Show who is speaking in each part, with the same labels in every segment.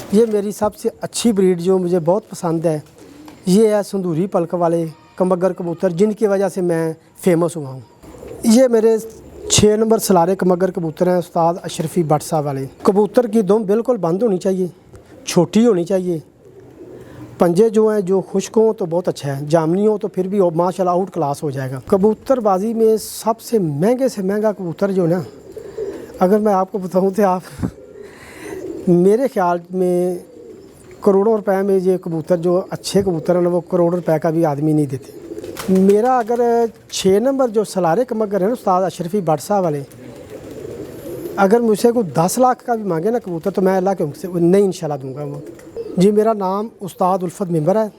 Speaker 1: ये मेरी सबसे अच्छी ब्रीड जो मुझे बहुत पसंद है, ये है संदूरी पलक वाले कमगर कबूतर, जिनकी वजह से मैं फ़ेमस हुआ हूँ। ये मेरे 6 नंबर सलारे कमगर कबूतर हैं उस्ताद अशरफी भट्ट साहब वाले। कबूतर की दुम बिल्कुल बंद होनी चाहिए, छोटी होनी चाहिए, पंजे जो हैं जो खुश्क हों तो बहुत अच्छा है, जामनी हो तो फिर भी माशाल्लाह आउट क्लास हो जाएगा। कबूतरबाजी में सबसे महंगे से महंगा कबूतर जो ना, अगर मैं आपको बताऊँ तो आप मेरे ख्याल में करोड़ों रुपए में ये कबूतर जो अच्छे कबूतर हैं ना, वो करोड़ रुपए का भी आदमी नहीं देते। मेरा अगर 6 नंबर जो सलारे कमगर है ना उस्ताद अशरफी भट्ट साहब वाले, अगर मुझसे कोई 10 लाख का भी मांगे ना कबूतर तो मैं अल्लाह के हुक्म से नहीं इंशाल्लाह दूंगा वो। जी, मेरा नाम उस्ताद उल्फत मेंबर है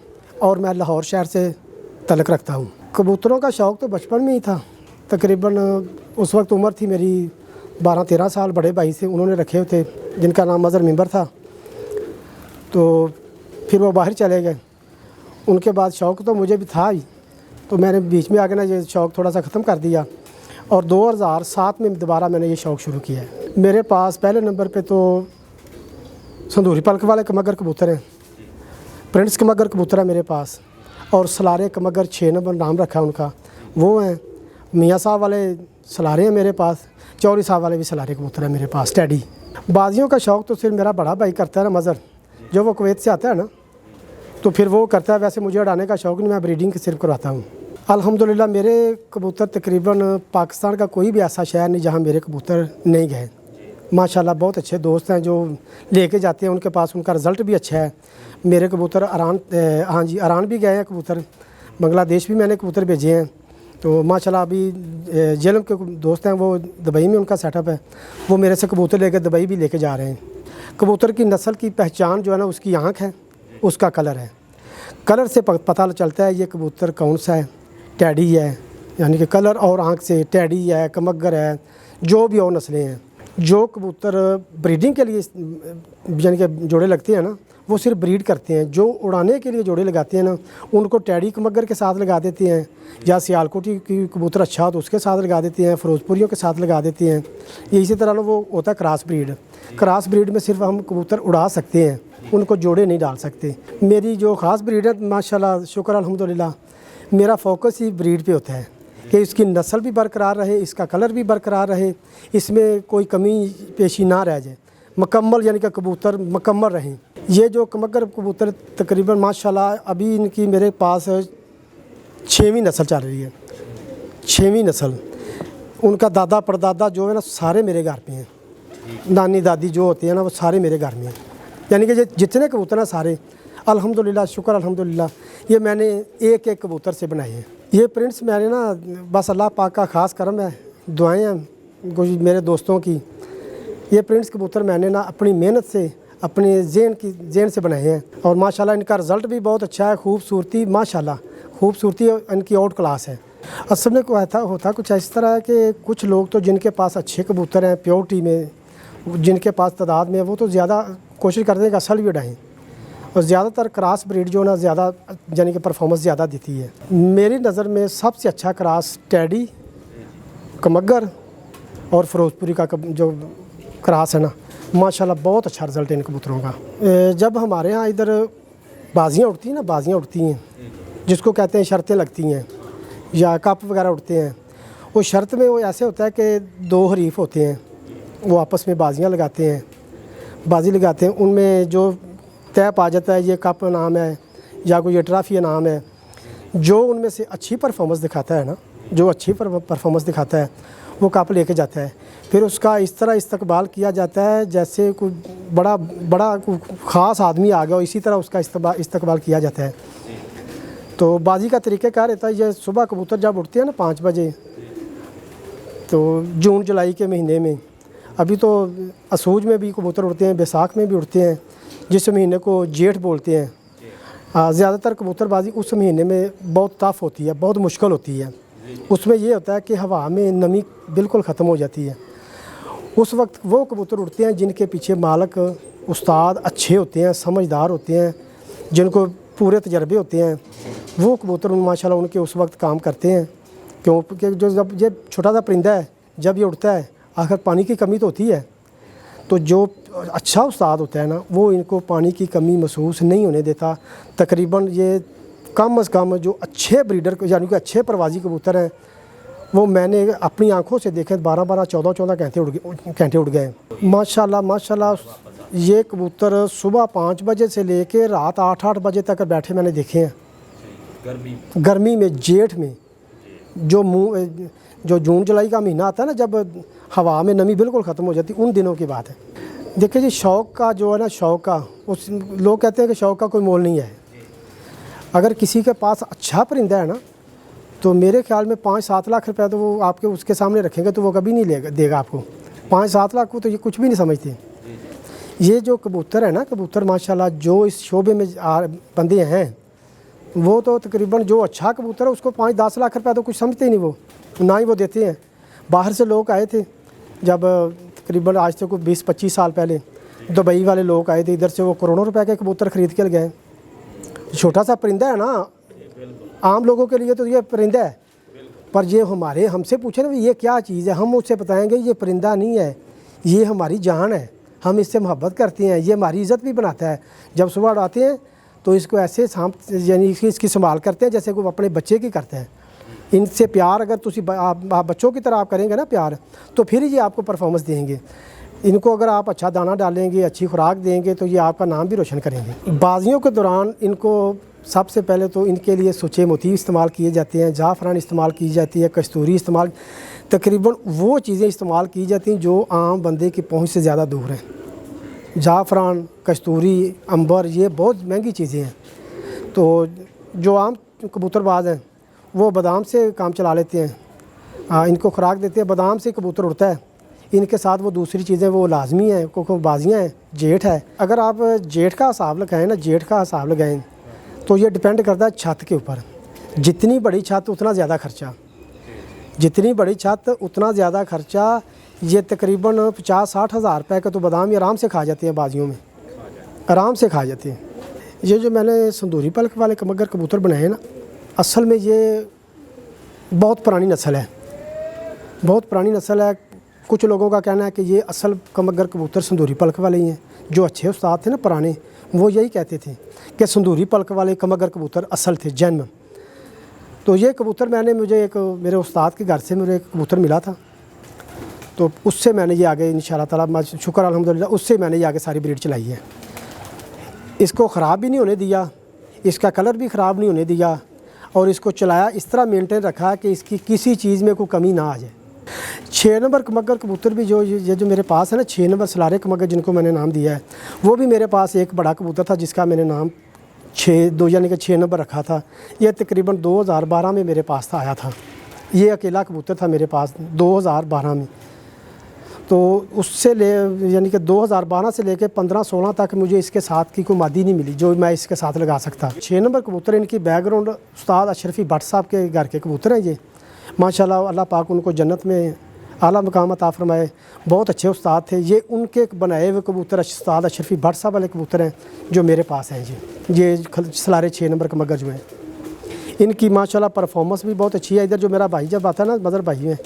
Speaker 1: और मैं लाहौर शहर से तल्लुक़ रखता हूँ। कबूतरों का शौक़ तो बचपन में ही था। तकरीबन उस वक्त उम्र थी मेरी 12-13 साल। बड़े भाई से उन्होंने रखे हुए थे जिनका नाम मज़हर मेंबर था, तो फिर वो बाहर चले गए। उनके बाद शौक़ तो मुझे भी था ही, तो मैंने बीच में आके ना ये शौक़ थोड़ा सा ख़त्म कर दिया और 2007 में दोबारा मैंने ये शौक़ शुरू किया है। मेरे पास पहले नंबर पे तो संदूरी पलक वाले कमगर कबूतर हैं, प्रिंस कमगर कबूतर है मेरे पास, और सलारे कमगर 6 नंबर नाम रखा है उनका, वो हैं। मियाँ साहब वाले सलारे हैं मेरे पास, चौधरी साहब वाले भी सलारे कबूतर है मेरे पास, टैडी। बाजियों का शौक़ तो सिर्फ मेरा बड़ा भाई करता है ना, मज़हर, जो वो कुवैत से आता है ना, तो फिर वो करता है। वैसे मुझे उड़ाने का शौक़ नहीं, मैं ब्रीडिंग सिर्फ करवाता हूँ। अल्हम्दुलिल्लाह मेरे कबूतर तकरीबन पाकिस्तान का कोई भी ऐसा शहर नहीं जहाँ मेरे कबूतर नहीं गए। माशाल्लाह बहुत अच्छे दोस्त हैं जो लेके जाते हैं उनके पास, उनका रिज़ल्ट भी अच्छा है। मेरे कबूतर ईरान भी गए हैं कबूतर, बांग्लादेश भी मैंने कबूतर भेजे हैं। तो माशाल्लाह अभी जेलम के दोस्त हैं, वो दुबई में उनका सेटअप है, वो मेरे से कबूतर लेकर दुबई भी लेके जा रहे हैं। कबूतर की नस्ल की पहचान जो है ना, उसकी आँख है, उसका कलर है। कलर से पता चलता है ये कबूतर कौन सा है, टैडी है, यानी कि कलर और आँख से टैडी है, कमगर है, जो भी और नस्लें हैं। जो कबूतर ब्रीडिंग के लिए यानी कि जोड़े लगते हैं ना, वो सिर्फ ब्रीड करते हैं। जो उड़ाने के लिए जोड़े लगाते हैं ना, उनको टैडी कमगर के साथ लगा देते हैं, या सियालकोटी की कबूतर अच्छा तो उसके साथ लगा देते हैं, फिरोजपुरियों के साथ लगा देते हैं। ये इसी तरह वो होता है क्रॉस ब्रीड। क्रॉस ब्रीड में सिर्फ हम कबूतर उड़ा सकते हैं, उनको जोड़े नहीं डाल सकते। मेरी जो ख़ास ब्रीड है माशाल्लाह शुक्र अल्हम्दुलिल्लाह, मेरा फोकस ही ब्रीड पे होता है कि इसकी नस्ल भी बरकरार रहे, इसका कलर भी बरकरार रहे, इसमें कोई कमी पेशी ना रह जाए, मुकम्मल यानी कि कबूतर मुकम्मल रहें। ये जो कमगर कबूतर तकरीबन माशाल्लाह अभी इनकी मेरे पास 6वीं नस्ल चल रही है, 6वीं नस्ल। उनका दादा परदादा जो है ना, सारे मेरे घर पे हैं। नानी दादी जो होती है ना, वो सारे मेरे घर में हैं। यानी कि जितने कबूतर हैं सारे अल्हम्दुलिल्लाह शुक्र अल्हम्दुलिल्लाह, ये मैंने एक एक कबूतर से बनाए हैं। ये प्रिंट्स मैंने ना बस अल्लाह पाक का ख़ास करम है, दुआएं हैं कुछ मेरे दोस्तों की। ये प्रिंट्स कबूतर मैंने ना अपनी मेहनत से, अपने जेन से बनाए हैं, और माशाल्लाह इनका रिज़ल्ट भी बहुत अच्छा है। खूबसूरती माशाल्लाह, खूबसूरती इनकी आउट क्लास है। असल में होता कुछ इस तरह है कि कुछ लोग तो जिनके पास अच्छे कबूतर हैं प्योरिटी में, जिनके पास तादाद में, वो तो ज़्यादा कोशिश करते हैं कि असल भी उड़ाएँ, और ज़्यादातर क्रॉस ब्रीड जो ना ज़्यादा यानी कि परफॉर्मेंस ज़्यादा देती है। मेरी नज़र में सबसे अच्छा क्रॉस टैडी, कमगर और फिरोजपुरी का जो क्रॉस है ना, माशाल्लाह बहुत अच्छा रिज़ल्ट है इन कबूतरों का। जब हमारे यहाँ इधर बाजियाँ उड़ती हैं ना, बाजियाँ उड़ती हैं जिसको कहते हैं शर्तें लगती हैं या कप वगैरह उड़ते हैं, वो शर्त में वो ऐसे होता है कि 2 हरीफ होते हैं, वो आपस में बाजियाँ लगाते हैं, बाजी लगाते हैं, उनमें जो तय पा जाता है ये कप नाम है या कोई ये ट्रॉफी नाम है। जो उनमें से अच्छी परफॉर्मेंस दिखाता है ना, जो अच्छी परफॉर्मेंस दिखाता है वो कप लेके जाता है। फिर उसका इस तरह इस्तकबाल किया जाता है जैसे कोई बड़ा कोई ख़ास आदमी आ गया हो, इसी तरह उसका इस्तकबाल किया जाता है। तो बाजी का तरीक़ाकार रहता है, ये सुबह कबूतर जब उठते हैं ना 5 बजे, तो जून जुलाई के महीने में, अभी तो असूज में भी कबूतर उड़ते हैं, बैसाख में भी उड़ते हैं, जिस महीने को जेठ बोलते हैं। ज़्यादातर कबूतरबाजी उस महीने में बहुत टफ होती है, बहुत मुश्किल होती है। उसमें ये होता है कि हवा में नमी बिल्कुल ख़त्म हो जाती है। उस वक्त वो कबूतर उड़ते हैं जिनके पीछे मालिक उस्ताद अच्छे होते हैं, समझदार होते हैं, जिनको पूरे तजर्बे होते हैं। वो कबूतर माशाल्लाह उनके उस वक्त काम करते हैं, क्योंकि जो जब ये छोटा सा परिंदा है, जब ये उड़ता है, आखिर पानी की कमी तो होती है, तो जो अच्छा उस्ताद होता है ना, वो इनको पानी की कमी महसूस नहीं होने देता। तकरीबन ये कम अज़ कम जो अच्छे ब्रीडर यानी कि अच्छे परवाज़ी कबूतर हैं, वो मैंने अपनी आंखों से देखे 12-12, 14-14 घंटे उड़ गए। माशाल्लाह माशाल्लाह, ये कबूतर सुबह 5 बजे से लेके रात 8-8 बजे तक बैठे मैंने देखे हैं। गर्मी में, जेठ में, जो जून जुलाई का महीना आता है ना, जब हवा में नमी बिल्कुल ख़त्म हो जाती, उन दिनों की बात है। देखिए जी, शौक़ का जो है ना, शौक़ का उस लोग कहते हैं कि शौक़ का कोई मोल नहीं है। अगर किसी के पास अच्छा परिंदा है ना, तो मेरे ख्याल में 5-7 लाख रुपए तो वो आपके उसके सामने रखेंगे तो वो कभी नहीं देगा आपको। 5-7 लाख को तो ये कुछ भी नहीं समझते। ये जो कबूतर है ना, कबूतर माशाल्लाह जो इस शोबे में बंदे हैं, वो तो तकरीबन जो अच्छा कबूतर है उसको 5-10 लाख रुपए तो कुछ समझते ही नहीं, वो ना ही वो देते हैं। बाहर से लोग आए थे, जब तकरीबन आज से कोई 20-25 साल पहले दुबई वाले लोग आए थे इधर से, वो करोड़ों रुपए के कबूतर ख़रीद के गए। छोटा सा परिंदा है ना, आम लोगों के लिए तो ये परिंदा है, पर ये हमसे पूछे ना ये क्या चीज़ है, हम उससे बताएंगे ये परिंदा नहीं है, ये हमारी जान है, हम इससे मोहब्बत करते हैं, ये हमारी इज़्ज़त भी बनाता है। जब सुबह उड़ाते हैं तो इसको ऐसे यानी इसकी संभाल करते हैं जैसे वो अपने बच्चे की करते हैं। इनसे प्यार अगर आप बच्चों की तरह आप करेंगे ना प्यार, तो फिर ये आपको परफॉर्मेंस देंगे। इनको अगर आप अच्छा दाना डालेंगे, अच्छी खुराक देंगे, तो ये आपका नाम भी रोशन करेंगे। बाजियों के दौरान इनको सबसे पहले तो इनके लिए सुचे मोती इस्तेमाल किए जाते हैं, ज़ाफ़रान इस्तेमाल की जाती है, कस्तूरी इस्तेमाल, तकरीबन वो चीज़ें इस्तेमाल की जाती हैं जो आम बंदे की पहुंच से ज़्यादा दूर हैं। ज़ाफ़रान, कस्तूरी, अंबर, ये बहुत महंगी चीज़ें हैं। तो जो आम कबूतरबाज हैं वो बादाम से काम चला लेते हैं, इनको खुराक देते हैं, बादाम से कबूतर उड़ता है। इनके साथ वो दूसरी चीज़ें वो लाजमी हैं, क्योंकि बाजियाँ हैं, जेठ है। अगर आप जेठ का हिसाब लगाएं ना, जेठ का हिसाब लगाएं तो ये डिपेंड करता है छत के ऊपर। जितनी बड़ी छत उतना ज़्यादा खर्चा, जितनी बड़ी छत उतना ज़्यादा खर्चा। ये तकरीबन 50-60 हज़ार रुपये का तो बादाम ये आराम से खा जाते हैं, बाजियों में आराम से खा जाते हैं। ये जो मैंने संदूरी पलक वाले कमगर कबूतर बनाए हैं ना, असल में ये बहुत पुरानी नस्ल है, बहुत पुरानी नस्ल है। कुछ लोगों का कहना है कि ये असल कमगर कबूतर संदूरी पलक वाले ही हैं। जो अच्छे उस्ताद थे ना पुराने, वो यही कहते थे कि संदूरी पलक वाले कमगर कबूतर असल थे, जन्म। तो ये कबूतर मुझे एक मेरे उस्ताद के घर से मुझे एक कबूतर मिला था, तो उससे मैंने ये आगे इंशाअल्लाह ताला शुक्र अल्हम्दुलिल्लाह, उससे मैंने ये आगे सारी ब्रीड चलाई है। इसको ख़राब भी नहीं होने दिया, इसका कलर भी ख़राब नहीं होने दिया, और इसको चलाया इस तरह मेंटेन रखा कि इसकी किसी चीज़ में कोई कमी ना आ जाए। 6 नंबर कमगर कबूतर भी जो मेरे पास है ना, 6 नंबर सलारे कमगर जिनको मैंने नाम दिया है, वो भी मेरे पास एक बड़ा कबूतर था जिसका मैंने नाम 6 यानी कि 6 नंबर रखा था। ये तकरीबन 2012 में मेरे पास आया था। ये अकेला कबूतर था मेरे पास 2012 में। तो उससे यानी कि 2012 से लेकर 15-16 तक मुझे इसके साथ की कोई मादी नहीं मिली जो मैं इसके साथ लगा सकता। 6 नंबर कबूतर, इनकी बैकग्राउंड उस्ताद अशरफी भट्ट साहब के घर के कबूतर हैं ये। माशाल्लाह, अल्लाह पाक उनको जन्नत में आला मकाम अता फरमाए। बहुत अच्छे उस्ताद थे ये। उनके बनाए हुए कबूतर उस्ताद अशरफी भट्ट साहब वाले कबूतर हैं जो मेरे पास हैं जी। ये सलारे 6 नंबर कमगर जो हैं, इनकी माशाल्लाह परफॉर्मेंस भी बहुत अच्छी है। इधर जो मेरा भाई जब आता है ना, मदर भाई हैं,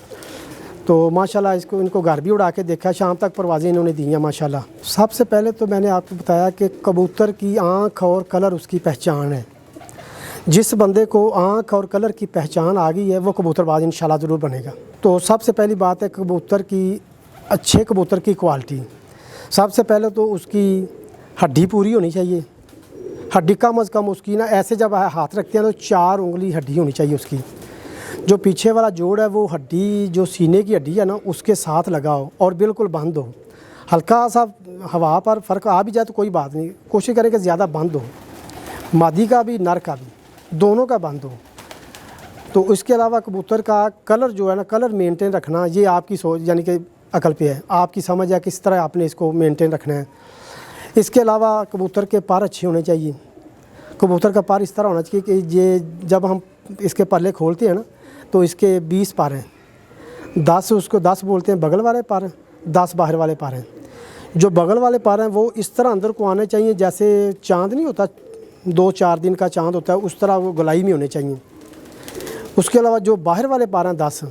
Speaker 1: तो माशाल्लाह इनको घर भी उड़ा के देखा, शाम तक परवाज़ें इन्होंने दी हैं माशाल्लाह। सबसे पहले तो मैंने आपको बताया कि कबूतर की आँख और कलर उसकी पहचान है। जिस बंदे को आँख और कलर की पहचान आ गई है वो कबूतरबाज इंशाल्लाह ज़रूर बनेगा। तो सबसे पहली बात है कबूतर की, अच्छे कबूतर की क्वालिटी। सबसे पहले तो उसकी हड्डी पूरी होनी चाहिए। हड्डी कम अज़ कम उसकी ना, ऐसे जब हाथ रखते हैं तो 4 उंगली हड्डी होनी चाहिए उसकी। जो पीछे वाला जोड़ है वो हड्डी, जो सीने की हड्डी है ना, उसके साथ लगाओ और बिल्कुल बंद हो। हल्का सा हवा पर फ़र्क आ भी जाए तो कोई बात नहीं, कोशिश करें कि ज़्यादा बंद हो। मादी का भी नर का भी, दोनों का बंद हो। तो इसके अलावा कबूतर का कलर जो है ना, कलर मेंटेन रखना, ये आपकी सोच यानी कि अकल पे है, आपकी समझ है किस तरह आपने इसको मेंटेन रखना है। इसके अलावा कबूतर के पर अच्छे होने चाहिए। कबूतर का पर इस तरह होना चाहिए कि ये जब हम इसके पल्ले खोलते हैं ना, तो इसके 20 पर हैं, 10 उसको 10 बोलते हैं बगल वाले पर, 10 बाहर वाले पर हैं। जो बगल वाले पर हैं वो इस तरह अंदर को आने चाहिए, जैसे चाँद नहीं होता, 2-4 दिन का चाँद होता है, उस तरह वो गोलाई में होने चाहिए। उसके अलावा जो बाहर वाले पर हैं 10,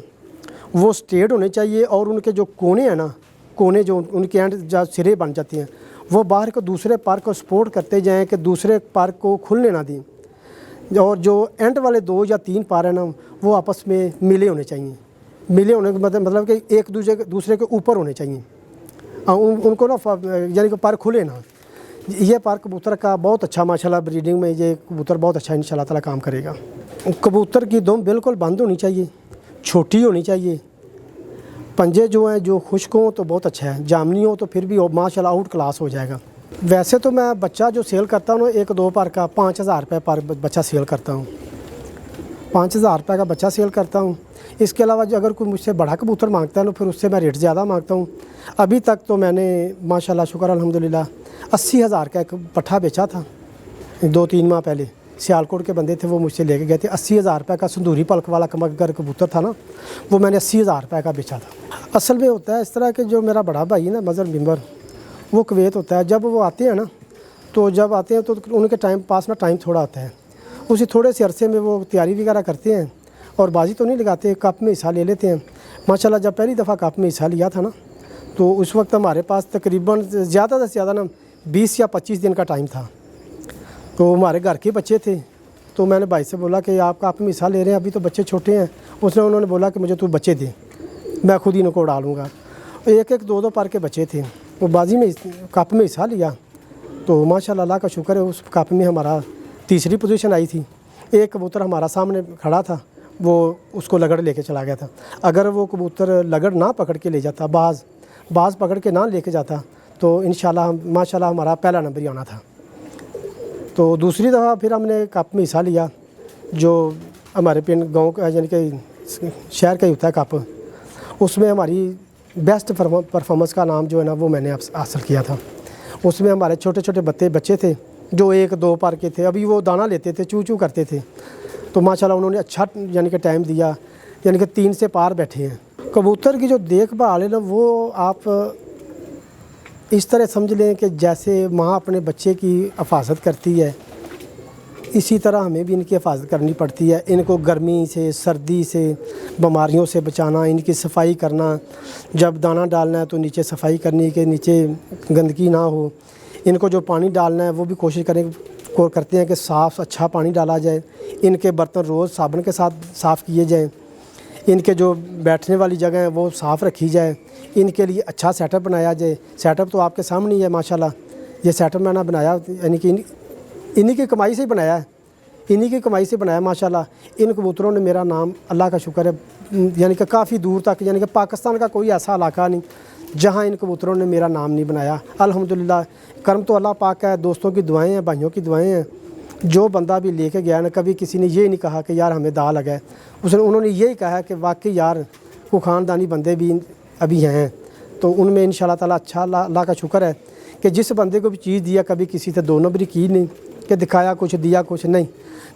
Speaker 1: वो स्ट्रेट होने चाहिए और उनके जो कोने हैं ना, कोने जो उनके एंड जो सिरे बन जाती हैं, वो बाहर को दूसरे पार्क को सपोर्ट करते जाएँ कि दूसरे पार्क को खुलने ना दें। और जो एंड वाले 2 या 3 पार हैं ना, वो आपस में मिले होने चाहिए। मिले होने का मतलब कि एक दूसरे के ऊपर होने चाहिए। उनको ना यानी कि पार्क खुले ना। ये पार्क कबूतर का बहुत अच्छा माशाल्लाह ब्रीडिंग में ये कबूतर बहुत अच्छा इंशाल्लाह ताला काम करेगा। कबूतर की दुम बिल्कुल बंद होनी चाहिए, छोटी होनी चाहिए। पंजे जो हैं जो खुश्क हों तो बहुत अच्छा है, जामनी हो तो फिर भी माशाल्लाह आउट क्लास हो जाएगा। वैसे तो मैं बच्चा जो सेल करता हूँ 1-2 पार का 5000 रुपये पर बच्चा सेल करता हूँ, 5000 रुपये का बच्चा सेल करता हूँ। इसके अलावा जो अगर कोई मुझसे बड़ा कबूतर मांगता है ना, फिर उससे मैं रेट ज़्यादा मांगता हूँ। अभी तक तो मैंने माशाल्लाह शुक्र अल्हम्दुलिल्लाह 80,000 का एक पट्ठा बेचा था। 2-3 माह पहले सियालकोट के बंदे थे, वो मुझसे लेके गए थे। 80,000 रुपये का संदूरी पलक वाला कमगर कबूतर था ना, वो मैंने 80,000 रुपये का बेचा था। असल में होता है इस तरह के, जो मेरा बड़ा भाई ना मज़हर बिम्बर, वो कुवैत होता है। जब वो आते हैं ना, तो जब आते हैं तो उनके टाइम थोड़ा होता है। उसी थोड़े से अरसे में वो तैयारी वगैरह करते हैं और बाजी तो नहीं लगाते, कप में हिस्सा ले लेते हैं। माशाल्लाह जब पहली दफ़ा कप में हिस्सा लिया था ना, तो उस वक्त हमारे पास तकरीबन ज़्यादा से ज़्यादा ना 20 या 25 दिन का टाइम था। तो हमारे घर के बच्चे थे, तो मैंने भाई से बोला कि आप कप में हिस्सा ले रहे हैं, अभी तो बच्चे छोटे हैं। उन्होंने बोला कि मुझे तू बच्चे दे, मैं खुद ही इनको डालूँगा। 1-1, 2-2 पार के बच्चे थे, वो बाजी में कप में हिस्सा लिया। तो माशाल्लाह अल्लाह का शुक्र है, उस कप में हमारा तीसरी पोजीशन आई थी। एक कबूतर हमारा सामने खड़ा था, वो उसको लगड़ लेके चला गया था। अगर वो कबूतर लगड़ ना पकड़ के ले जाता, बाज पकड़ के ना लेके जाता, तो इंशाल्लाह माशाल्लाह हमारा पहला नंबर ही आना था। तो दूसरी दफ़ा फिर हमने कप में हिस्सा लिया, जो हमारे पिंड गाँव का यानी कि शहर का ही होता है कप। उसमें हमारी बेस्ट परफॉर्मेंस का नाम जो है ना, वो मैंने हासिल किया था। उसमें हमारे छोटे छोटे बच्चे थे जो 1-2 पार के थे। अभी वो दाना लेते थे, चू चू करते थे। तो माशाल्लाह उन्होंने अच्छा यानी कि टाइम दिया, यानी कि 3 से पार बैठे हैं। कबूतर की जो देखभाल है ना, वो आप इस तरह समझ लें कि जैसे माँ अपने बच्चे की हिफाजत करती है, इसी तरह हमें भी इनकी हिफाजत करनी पड़ती है। इनको गर्मी से, सर्दी से, बीमारियों से बचाना, इनकी सफाई करना। जब दाना डालना है तो नीचे सफाई करनी, कि नीचे गंदगी ना हो। इनको जो पानी डालना है वो भी कोशिश करते हैं कि साफ़ अच्छा पानी डाला जाए। इनके बर्तन रोज़ साबुन के साथ साफ़ किए जाएं। इनके जो बैठने वाली जगह है वो साफ़ रखी जाए। इनके लिए अच्छा सेटअप बनाया जाए। सेटअप तो आपके सामने ही है माशाल्लाह। ये सेटअप मैंने बनाया यानी कि इन्हीं की कमाई से ही बनाया है, इन्हीं की कमाई से बनाया माशाल्लाह। इन कबूतरों ने मेरा नाम, अल्लाह का शुक्र है, यानी कि काफ़ी दूर तक, यानी कि पाकिस्तान का कोई ऐसा इलाका नहीं जहाँ इन कबूतरों ने मेरा नाम नहीं बनाया। अल्हम्दुलिल्लाह, कर्म तो अल्लाह पाक का है, दोस्तों की दुआएं हैं, भाइयों की दुआएं हैं। जो बंदा भी लेके गया ना, कभी किसी ने ये नहीं कहा कि यार हमें दाल लगा है। उन्होंने यही कहा कि वाकई यार को ख़ानदानी बंदे भी अभी हैं। तो उनमें इंशाल्लाह ताला अच्छा अल्लाह का शुक्र है कि जिस बंदे को भी चीज़ दिया, कभी किसी से 2 नंबरी की नहीं कि दिखाया कुछ दिया कुछ नहीं।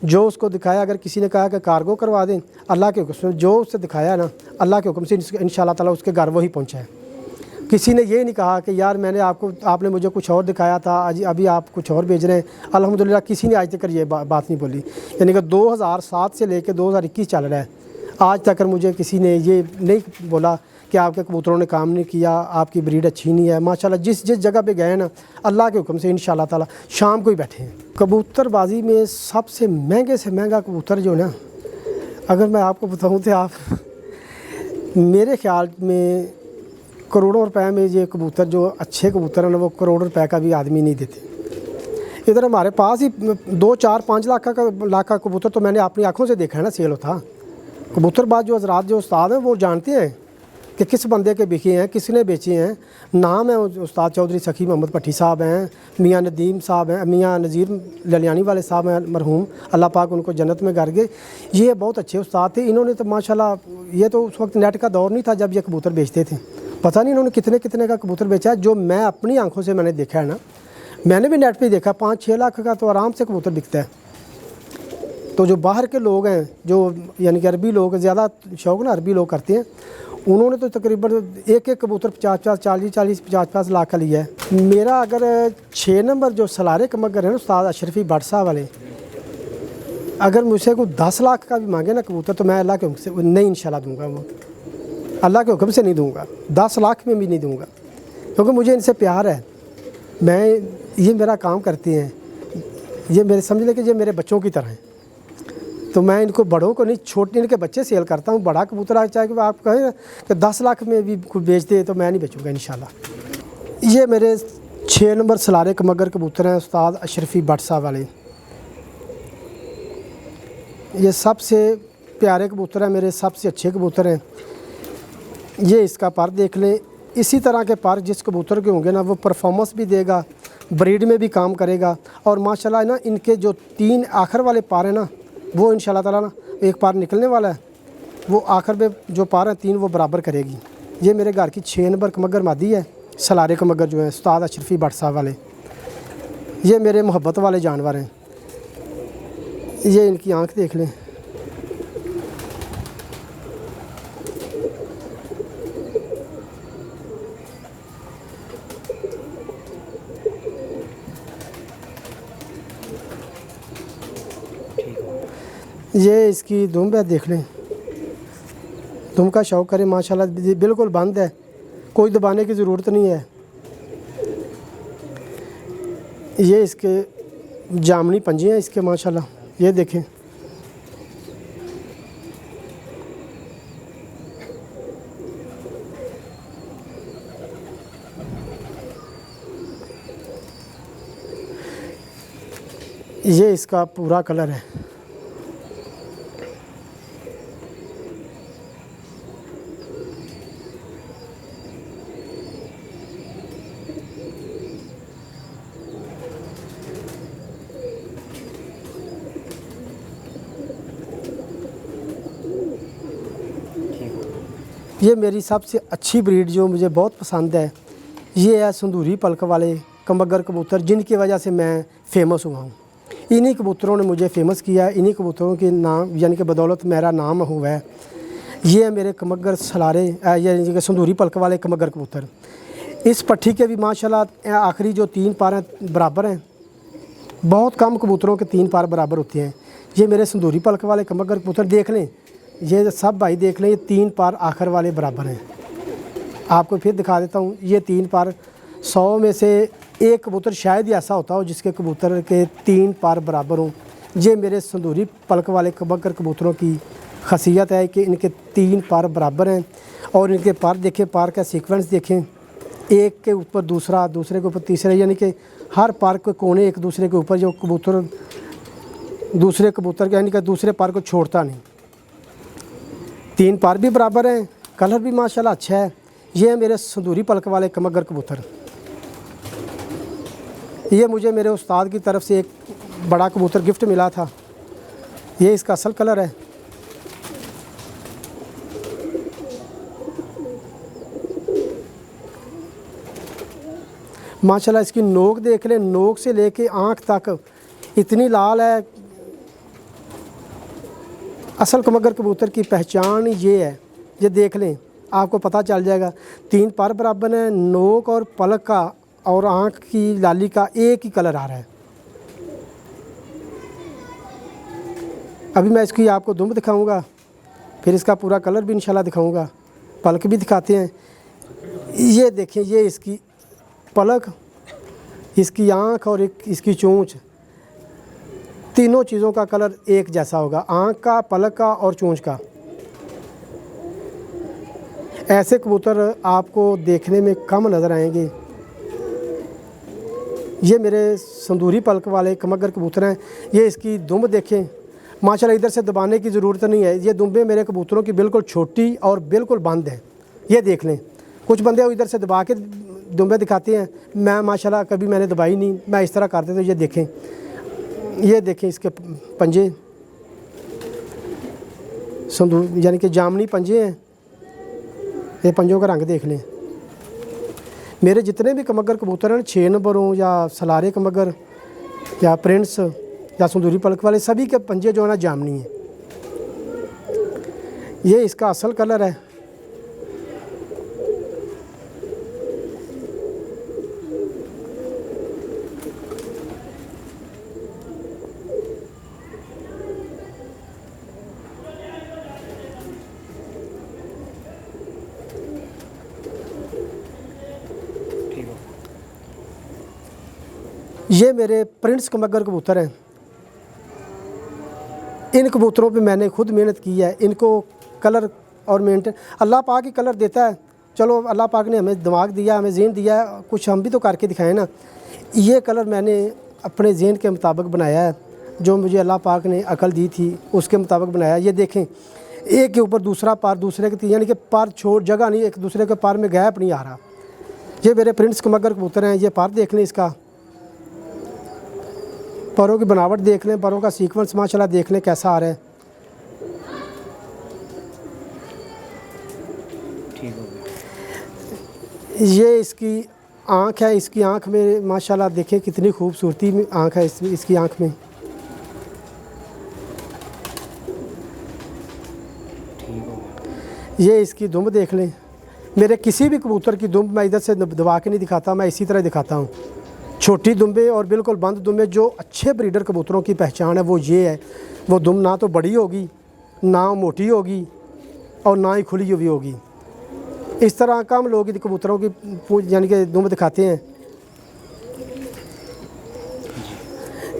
Speaker 1: जो उसको दिखाया, अगर किसी ने कहा कि कार्गो करवा दें, अल्लाह के हुक्म से जो उससे दिखाया ना, अल्लाह के हुक्म से इंशाल्लाह ताला उसके घर वही पहुँचा है। किसी ने ये नहीं कहा कि यार आपने मुझे कुछ और दिखाया था, आज अभी आप कुछ और भेज रहे हैं। अल्हम्दुलिल्लाह किसी ने आज तक ये बात नहीं बोली। यानी कि 2007 से लेकर 2021 चल रहा है, आज तक मुझे किसी ने ये नहीं बोला कि आपके कबूतरों ने काम नहीं किया, आपकी ब्रीड अच्छी नहीं है। माशाल्लाह जिस जगह पे गए ना, अल्लाह के हुक्म से इंशाल्लाह ताला शाम को ही बैठे हैं। कबूतरबाजी में सबसे महंगे से महंगा कबूतर जो ना, अगर मैं आपको बताऊँ तो आप मेरे ख्याल में करोड़ों रुपए में ये कबूतर, जो अच्छे कबूतर हैं ना, वो करोड़ रुपए का भी आदमी नहीं देते। इधर हमारे पास ही 2-4-5 लाख का कबूतर तो मैंने अपनी आँखों से देखा है ना सेल होता। कबूतरबाज जो हज़रात, जो उस्ताद हैं, वो जानते हैं कि किस बंदे के बिके हैं, किसने बेचे हैं। नाम है उस्ताद चौधरी सखी मोहम्मद भट्टी साहब हैं, मियाँ नदीम साहब हैं, मियाँ नज़ीर ललियानी वाले साहब हैं मरहूम, अल्लाह पाक उनको जन्नत में कर गए। ये बहुत अच्छे उस्ताद थे। इन्होंने तो माशाल्लाह, ये तो उस वक्त नेट का दौर नहीं था जब ये कबूतर बेचते थे। पता नहीं इन्होंने कितने का कबूतर बेचा है। जो मैं अपनी आंखों से मैंने देखा है ना, मैंने भी नेट पे देखा, 5-6 लाख का तो आराम से कबूतर बिकता है। तो जो बाहर के लोग हैं, जो यानी कि अरबी लोग, ज़्यादा शौक़ ना अरबी लोग करते हैं, उन्होंने तो तकरीबन एक कबूतर 40-50 लाख का लिया है। मेरा अगर 6 नंबर जो सलारे कमगर है ना, उस्ताद अशरफी भट्ट साहब वाले, अगर मुझसे कोई 10 लाख का भी मांगे ना कबूतर, तो मैं अल्लाह के हुक्म से नहीं इंशाल्लाह दूंगा। वो अल्लाह के हुक्म से नहीं दूंगा, 10 लाख में भी नहीं दूंगा। क्योंकि मुझे इनसे प्यार है। मैं ये मेरा काम करती हैं, ये मेरे समझ लें कि ये मेरे बच्चों की तरह हैं। तो मैं इनको बड़ों को नहीं, छोटे इनके बच्चे सेल करता हूँ। बड़ा कबूतर चाहे कि आप कहें कि 10 लाख में भी कोई बेच दे तो मैं नहीं बेचूँगा इंशाल्लाह। ये मेरे 6 नंबर सलारे कमगर कबूतर हैं उस्ताद अशरफी भट्ट साहब वाले। ये सबसे प्यारे कबूतर हैं, मेरे सबसे अच्छे कबूतर हैं। ये इसका पर देख लें, इसी तरह के पर जिस कबूतर के होंगे ना वो परफॉर्मेंस भी देगा, ब्रीड में भी काम करेगा। और माशाल्लाह ना इनके जो 3 आखिर वाले पार हैं ना वो इंशाल्लाह ताला ना एक पार निकलने वाला है, वो आखिर में जो पार हैं 3 वो बराबर करेगी। ये मेरे घर की 6 नंबर कमगर मादी है, सलारे कमगर जो है उस्ताद अशरफी भट्ट साहब वाले। ये मेरे मोहब्बत वाले जानवर हैं। ये इनकी आँख देख लें। ये इसकी दुम है, देख लें। दुम का शौक़ करें माशाल्लाह, बिल्कुल बंद है, कोई दबाने की ज़रूरत नहीं है। ये इसके जामनी पंजे हैं इसके माशाल्लाह, ये देखें। ये इसका पूरा कलर है। ये मेरी सबसे अच्छी ब्रीड जो मुझे बहुत पसंद है, ये है संदूरी पलक वाले कमगर कबूतर, जिनकी वजह से मैं फ़ेमस हुआ हूँ। इन्हीं कबूतरों ने मुझे फ़ेमस किया, इन्हीं कबूतरों के नाम यानी कि बदौलत मेरा नाम हुआ है। ये है मेरे कमगर सलारे यानी कि संदूरी पलक वाले कमगर कबूतर। इस पट्टी के भी माशाल्लाह आखिरी जो 3 पार हैं बराबर हैं। बहुत कम कबूतरों के 3 पार बराबर होते हैं। ये मेरे संदूरी पलक वाले कमगर कबूतर देख लें, ये सब भाई देख लें, ये 3 पार आखिर वाले बराबर हैं। आपको फिर दिखा देता हूँ, ये 3 पार 100 में से एक कबूतर शायद ही ऐसा होता हो जिसके कबूतर के 3 पार बराबर हों। ये मेरे संदूरी पलक वाले कमगर कबूतरों की खासियत है कि इनके 3 पार बराबर हैं। और इनके पार देखें, पार का सीक्वेंस देखें, एक के ऊपर दूसरा, दूसरे के ऊपर तीसरा, यानी कि हर पार के कोने एक दूसरे के ऊपर, जो कबूतर दूसरे कबूतर यानी कि दूसरे पार को छोड़ता नहीं। 3 पार भी बराबर हैं, कलर भी माशाल्लाह अच्छा है। ये है मेरे संदूरी पलक वाले कमगर कबूतर। ये मुझे मेरे उस्ताद की तरफ से एक बड़ा कबूतर गिफ्ट मिला था। ये इसका असल कलर है। माशाल्लाह इसकी नोक देख लें, नोक से लेके आँख तक इतनी लाल है। असल कमगर कबूतर की पहचान ये है, ये देख लें आपको पता चल जाएगा। 3 पार बराबर है, नोक और पलक का और आँख की लाली का एक ही कलर आ रहा है। अभी मैं इसकी आपको दुम दिखाऊंगा, फिर इसका पूरा कलर भी इंशाल्लाह दिखाऊंगा, पलक भी दिखाते हैं। ये देखें, ये इसकी पलक, इसकी आँख और एक इसकी चोंच, तीनों चीज़ों का कलर एक जैसा होगा, आँख का, पलक का और चोंच का। ऐसे कबूतर आपको देखने में कम नज़र आएंगे। ये मेरे संदूरी पलक वाले कमगर कबूतर हैं। ये इसकी दुम देखें माशाल्लाह, इधर से दबाने की ज़रूरत नहीं है। ये दुम्बे मेरे कबूतरों की बिल्कुल छोटी और बिल्कुल बंद है। ये देख लें, कुछ बंदे इधर से दबा के दुम्बे दिखाते हैं, मैं माशाल्लाह कभी मैंने दबाई नहीं, मैं इस तरह करते। तो ये देखें, ये देखें इसके पंजे, संदूर यानी कि जामनी पंजे हैं। ये पंजों का रंग देख लें। मेरे जितने भी कमगर कबूतर हैं, 6 नंबर हों या सलारे कमगर या प्रिंस या संदूरी पलक वाले, सभी के पंजे जो है ना जामनी हैं। ये इसका असल कलर है। ये मेरे प्रिंस कमगर कबूतर हैं। इन कबूतरों पे मैंने खुद मेहनत की है। इनको कलर और मेंटेन अल्लाह पाक ही कलर देता है। चलो अल्लाह पाक ने हमें दिमाग दिया, हमें ज़हन दिया है, कुछ हम भी तो करके दिखाएं ना। ये कलर मैंने अपने ज़हन के मुताबिक बनाया है, जो मुझे अल्लाह पाक ने अकल दी थी उसके मुताबिक बनाया। ये देखें, एक के ऊपर दूसरा पार, दूसरे के यानी कि पार छोड़ जगह नहीं, एक दूसरे के पार में गैप नहीं आ रहा। ये मेरे प्रिंस कमगर कबूतर हैं। ये पार देख लें, इसका परों की बनावट देख लें, परों का सीक्वेंस माशाल्लाह देख लें कैसा आ रहा है।
Speaker 2: ठीक हो गया।
Speaker 1: ये इसकी आँख है। इसकी आँख में माशाल्लाह देखें कितनी खूबसूरती में आँख है इसकी आँख में।
Speaker 2: ठीक हो गया।
Speaker 1: ये इसकी दुम देख लें। मेरे किसी भी कबूतर की दुम मैं इधर से दबा के नहीं दिखाता, मैं इसी तरह दिखाता हूँ। छोटी दुम्बे और बिल्कुल बंद दुम्बे, जो अच्छे ब्रीडर कबूतरों की पहचान है वो ये है। वो दुम ना तो बड़ी होगी, ना मोटी होगी, और ना ही खुली हुई होगी। इस तरह कम लोग कबूतरों की यानी कि दुम दिखाते हैं।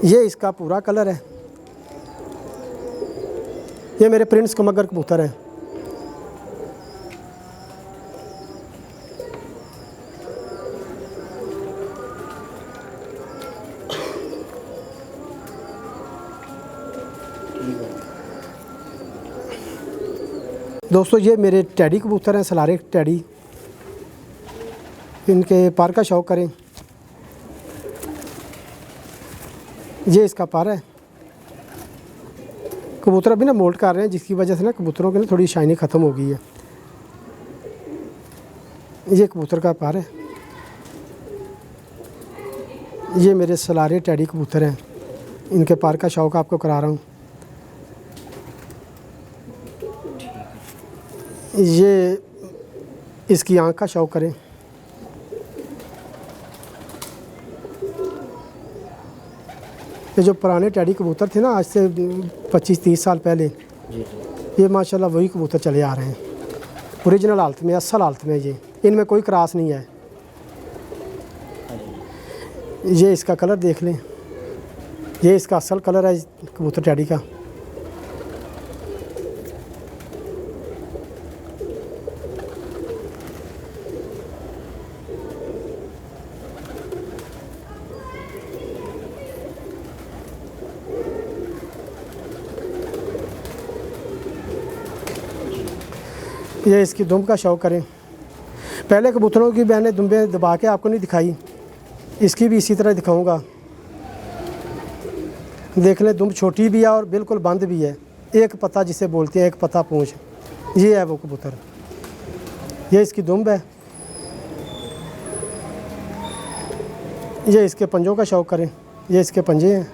Speaker 1: ये इसका पूरा कलर है। ये मेरे प्रिंस कमगर कबूतर हैं। दोस्तों ये मेरे टैडी कबूतर हैं, सलारे टैडी। इनके पर का शौक़ करें। ये इसका पर है। कबूतर अभी ना मोल्ट कर रहे हैं, जिसकी वजह से ना कबूतरों की ना थोड़ी शाइनिंग ख़त्म हो गई है। ये कबूतर का पर है। ये मेरे सलारे टैडी कबूतर हैं। इनके पर का शौक़ आपको करा रहा हूँ। ये इसकी आँख का शौक़ करें। ये जो पुराने टैडी कबूतर थे ना, आज से 25-30 साल पहले, ये माशाल्लाह वही कबूतर चले आ रहे हैं ओरिजिनल हालत में, असल हालत में। ये इनमें कोई क्रॉस नहीं है। ये इसका कलर देख लें। ये इसका असल कलर है कबूतर टैडी का। ये इसकी दुम का शौक़ करें। पहले कबूतरों की मैंने दुम्बे दबा के आपको नहीं दिखाई, इसकी भी इसी तरह दिखाऊंगा। देख लें, दुम छोटी भी है और बिल्कुल बंद भी है। एक पत्ता जिसे बोलते हैं, एक पत्ता पूंछ, ये है वो कबूतर। ये इसकी दुम है। ये इसके पंजों का शौक़ करें। ये इसके पंजे हैं।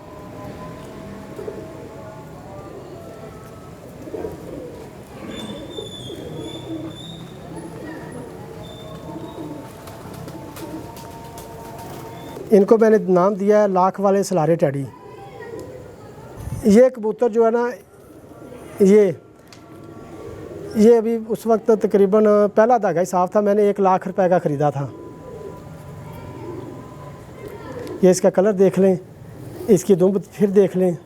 Speaker 1: इनको मैंने नाम दिया है लाख वाले सलारे टैडी। ये कबूतर जो है ना, ये अभी उस वक्त तकरीबन पहला धागा ही साफ़ था, मैंने 1 लाख रुपए का ख़रीदा था। ये इसका कलर देख लें, इसकी दुम फिर देख लें।